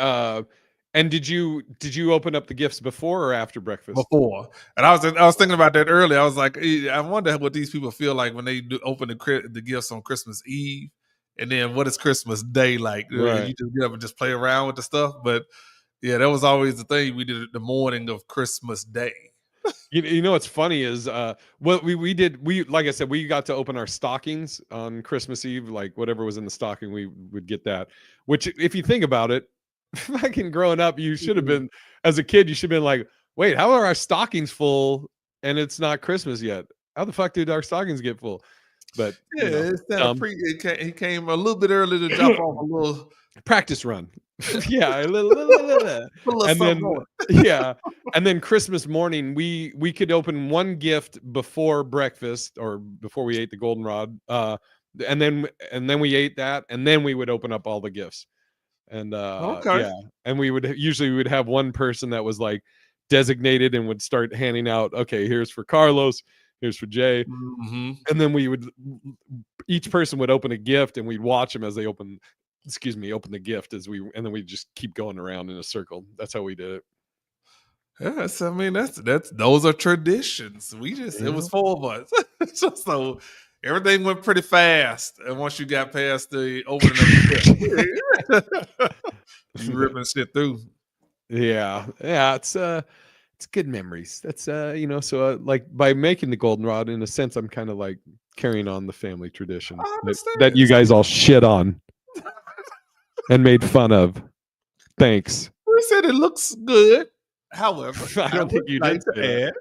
and did you open up the gifts before or after breakfast? Before, and I was thinking about that earlier. I was like, I wonder what these people feel like when they open the gifts on Christmas Eve, and then what is Christmas Day like? Right. You just get up and just play around with the stuff. But yeah, that was always the thing we did the morning of Christmas Day. You know what's funny is what we did, like I said, we got to open our stockings on Christmas Eve, like whatever was in the stocking, we would get that. Which, if you think about it, fucking growing up, you should have been, as a kid, you should have been like, wait, how are our stockings full and it's not Christmas yet? How the fuck did our stockings get full? But yeah, it's that he came a little bit early to drop off a little practice run. Yeah, and then and then Christmas morning we could open one gift before breakfast or before we ate the goldenrod, and then we ate that, and then we would open up all the gifts. And and we would have one person that was like designated and would start handing out, okay, here's for Carlos, here's for Jay, and then each person would open a gift, and we'd watch them as they open the gift, and then we just keep going around in a circle. That's how we did it. Yes, I mean those are traditions. It was 4 of us, so everything went pretty fast. And once you got past the opening of the gift, you ripping shit through. Yeah, it's good memories. That's so like by making the goldenrod, in a sense, I'm kind of like carrying on the family tradition that you guys all shit on and made fun of. Thanks. We said it looks good. However, I don't think you did say that.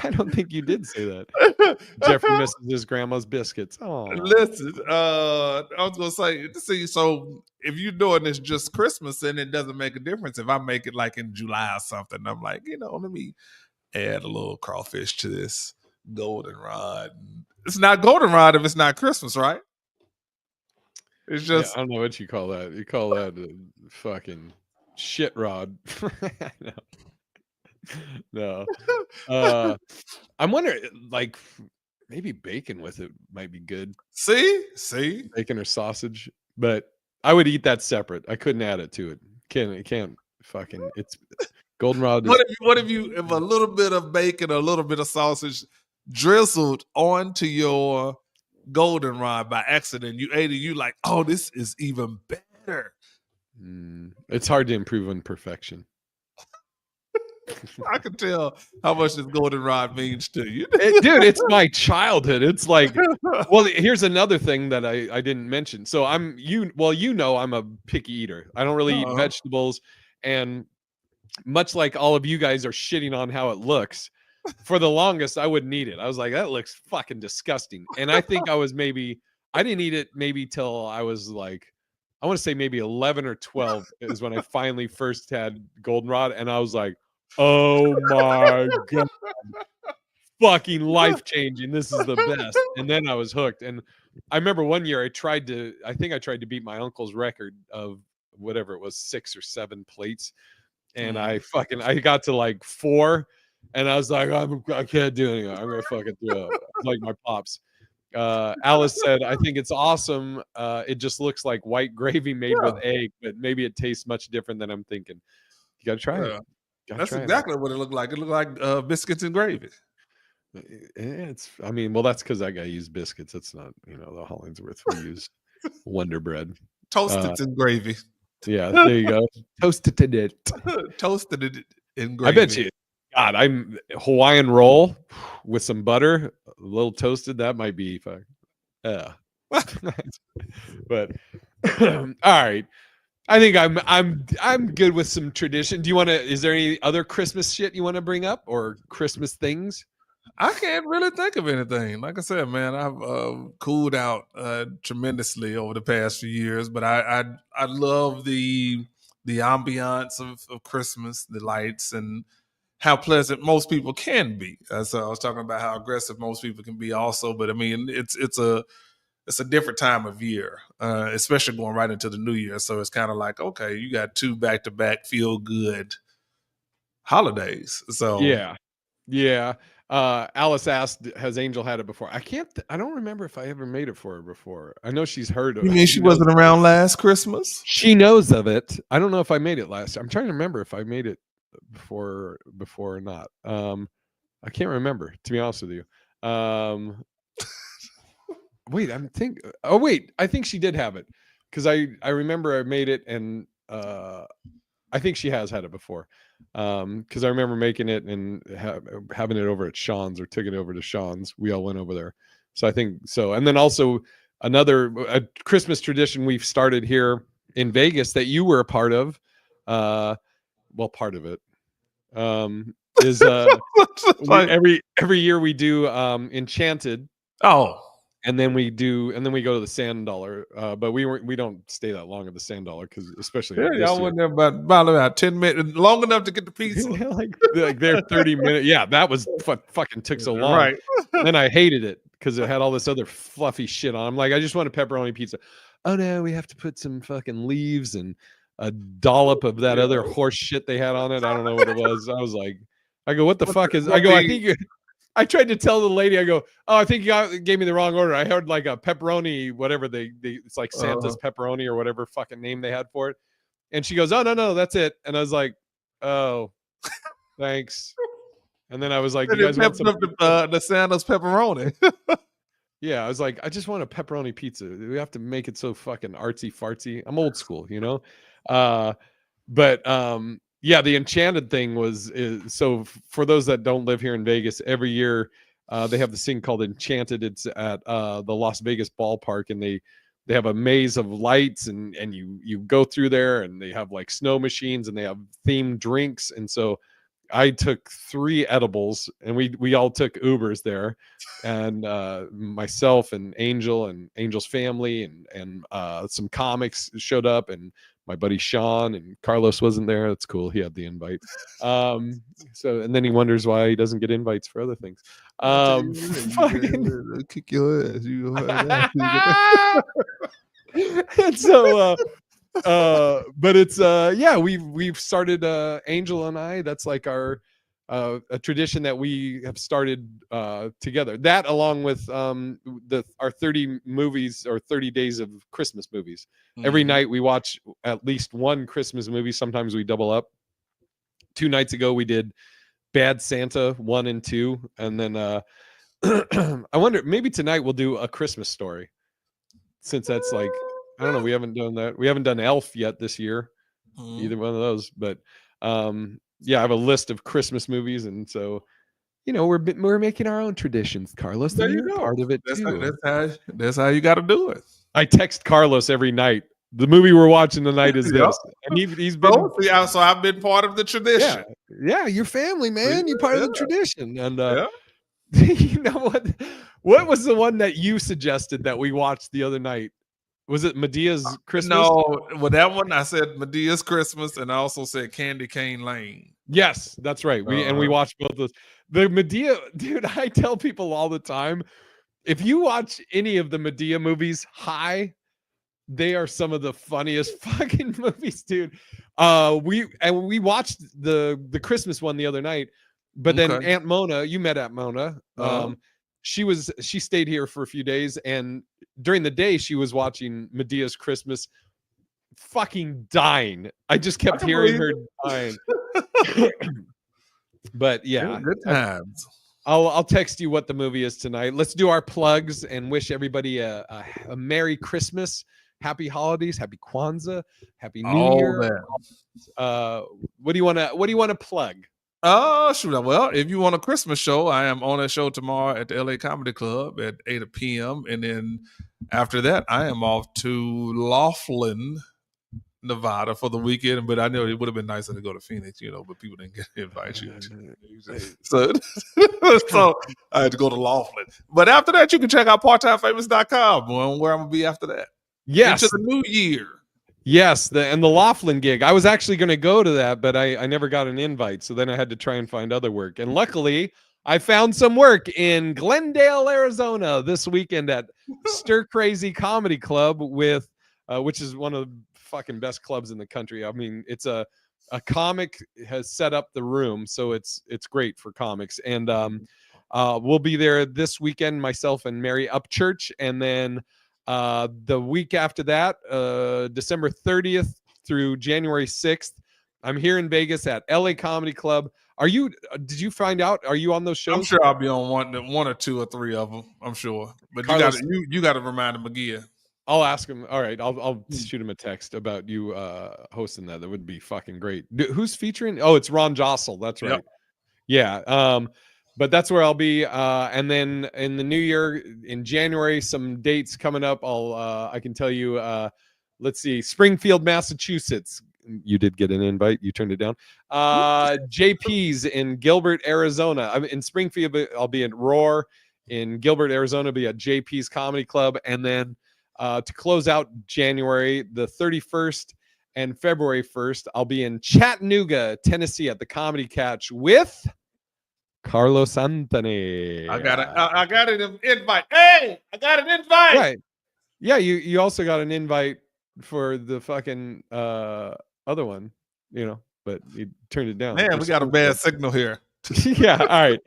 I don't think you did say that. Jeffrey misses his grandma's biscuits. Oh, listen, I was gonna say, see, so if you're doing this just Christmas, then it doesn't make a difference. If I make it like in July or something, I'm like, let me add a little crawfish to this goldenrod. It's not goldenrod if it's not Christmas, right? It's just I don't know what you call that. You call that a fucking shit rod. No. I'm wondering, like, maybe bacon with it might be good. See, bacon or sausage, but I would eat that separate. I couldn't add it to it. Can't fucking. It's goldenrod. What if a little bit of bacon, a little bit of sausage drizzled onto your goldenrod by accident? You ate it. You like, oh, this is even better. It's hard to improve on perfection. I can tell how much this goldenrod means to you. Dude, it's my childhood. It's like, well, here's another thing that I didn't mention. So I'm a picky eater. I don't really eat vegetables. And much like all of you guys are shitting on how it looks, for the longest, I wouldn't eat it. I was like, that looks fucking disgusting. And I think I didn't eat it maybe till I was like, I want to say maybe 11 or 12 is when I finally first had goldenrod. And I was like, oh my god, fucking life-changing. This is the best. And then I was hooked. And I remember one year I tried to beat my uncle's record of whatever it was, 6 or 7 plates. And I got to like 4, and I was like, I can't do anything. I'm gonna fucking do it. Like my pops. Alice said, I think it's awesome. It just looks like white gravy made with egg, but maybe it tastes much different than I'm thinking. You gotta try it. Gotta That's try it. exactly what it looked like. It looked like biscuits and gravy. It's. I mean, well, that's because I got to use biscuits. It's not, the Hollingsworth. We use Wonder Bread. Toasted in gravy. Yeah, there you go. Toasted it. Toasted it in I gravy. bet you. God, I'm Hawaiian roll with some butter, a little toasted. That might be fun. Yeah. But all right. I think I'm good with some tradition. Do you want to? Is there any other Christmas shit you want to bring up or Christmas things? I can't really think of anything. Like I said, man, I've cooled out tremendously over the past few years, but I love the ambiance of Christmas, the lights, and how pleasant most people can be. So I was talking about how aggressive most people can be, also. But I mean, it's a different time of year, especially going right into the new year. So it's kind of like, okay, you got 2 back-to-back feel good holidays. So Yeah. Alice asked, "Has Angel had it before?" I don't remember if I ever made it for her before. I know she's heard of it. you mean she wasn't around last Christmas? She knows of it. I don't know if I made it last. I'm trying to remember if I made it before or not. I can't remember, to be honest with you. Wait, I think she did have it because I remember I made it, and I think she has had it before because I remember making it and having it over at Sean's, or taking it over to Sean's. We all went over there, so I think so. And then also a Christmas tradition we've started here in Vegas that you were a part of. Well, part of it is every year we do Enchanted. Oh. And then we go to the Sand Dollar, but we don't stay that long at the Sand Dollar because especially y'all went there about 10 minutes, long enough to get the pizza. like they're 30 minutes. Yeah, that was fucking took so long. Right. Then I hated it because it had all this other fluffy shit on. I'm like, I just want a pepperoni pizza. Oh no, we have to put some fucking leaves and a dollop of that other horse shit they had on it. I don't know what it was. I was like, I go, what the fuck is? I go, I think I tried to tell the lady, I go, oh, I think you gave me the wrong order. I heard like a pepperoni, whatever it's like Santa's pepperoni or whatever fucking name they had for it. And she goes, oh, no, that's it. And I was like, oh, thanks. And then I was like, you guys want some? The Santa's pepperoni. Yeah, I was like, I just want a pepperoni pizza. We have to make it so fucking artsy fartsy. I'm old school, but yeah, the Enchanted thing is so for those that don't live here in Vegas, every year they have this thing called Enchanted. It's at the Las Vegas ballpark, and they have a maze of lights, and you go through there, and they have like snow machines, and they have themed drinks. And so I took 3 edibles, and we all took Ubers there, and myself and Angel's family and some comics showed up, and my buddy Sean, and Carlos wasn't there. That's cool. He had the invite. So, and then he wonders why he doesn't get invites for other things. Kick your ass. And so, but it's yeah, we've started Angel and I. That's like our a tradition that we have started together. That along with our 30 movies or 30 days of Christmas movies. Every night we watch at least one Christmas movie. Sometimes we double up. 2 nights ago we did Bad Santa 1 and 2, and then I wonder, maybe tonight we'll do A Christmas Story, since that's like, I don't know, we haven't done that. We haven't done Elf yet this year, either one of those. But yeah, I have a list of Christmas movies, and so we're making our own traditions, Carlos. There you're part of it too. That's how you got to do it. I text Carlos every night. The movie we're watching tonight is this, and he's been. So I've been part of the tradition. Yeah, your family, man. You're part of the tradition, and you know what was the one that you suggested that we watched the other night? Was it Medea's Christmas? No, well, that one I said Medea's Christmas, and I also said Candy Cane Lane. Yes, that's right. We watched both those. The Medea, dude, I tell people all the time, if you watch any of the Medea movies, they are some of the funniest fucking movies, dude. We watched the Christmas one the other night, but then Aunt Mona, you met Aunt Mona. She stayed here for a few days, and during the day she was watching Medea's Christmas fucking dying. I just kept can hearing believe her dying. But yeah, Good times. I'll text you what the movie is tonight. Let's do our plugs and wish everybody a Merry Christmas, Happy Holidays, Happy Kwanzaa, Happy New All Year. that. What do you want to plug? Oh, shoot. Well, if you want a Christmas show, I am on a show tomorrow at the LA Comedy Club at 8 p.m. And then after that, I am off to Laughlin, Nevada for the weekend. But I know it would have been nicer to go to Phoenix, but people didn't invite you. So I had to go to Laughlin. But after that, you can check out parttimefamous.com where I'm going to be after that. Yes. Into the new year. Yes, the Laughlin gig. I was actually going to go to that, but I never got an invite. So then I had to try and find other work. And luckily, I found some work in Glendale, Arizona this weekend at Stir Crazy Comedy Club with, which is one of the fucking best clubs in the country. I mean, it's a comic has set up the room, so it's great for comics. And we'll be there this weekend, myself and Mary Upchurch, and then the week after that, December 30th through January 6th, I'm here in Vegas at LA Comedy Club. Did you find out? Are you on those shows? I'm sure I'll be on one or two or three of them. I'm sure. But Carlos, you got to remind him again. I'll ask him. All right. I'll shoot him a text about you hosting that. That would be fucking great. Who's featuring? Oh, it's Ron Jossel. That's right. Yep. Yeah. But that's where I'll be. And then in the new year, in January, some dates coming up. I can tell you, let's see, Springfield, Massachusetts. You did get an invite. You turned it down. JP's in Gilbert, Arizona. I'm in Springfield. I'll be in Roar. In Gilbert, Arizona, I'll be at JP's Comedy Club. And then to close out January, the 31st and February 1st, I'll be in Chattanooga, Tennessee at the Comedy Catch with Carlos Anthony. I got an invite. Hey, I got an invite. Right. Yeah, you also got an invite for the fucking other one, but you turned it down. Man, we got a bad signal here. Yeah, all right.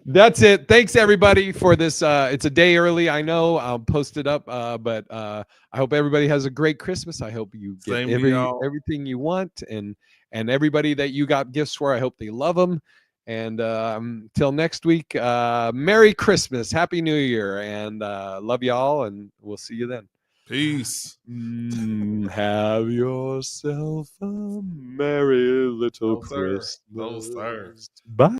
That's it. Thanks everybody for this. It's a day early, I know. I'll post it up. But I hope everybody has a great Christmas. I hope you get everything you want, and everybody that you got gifts for, I hope they love them. And till next week, Merry Christmas, Happy New Year, and love y'all, and we'll see you then. Peace. Have yourself a merry little No, sir. Christmas. No, sir. Bye.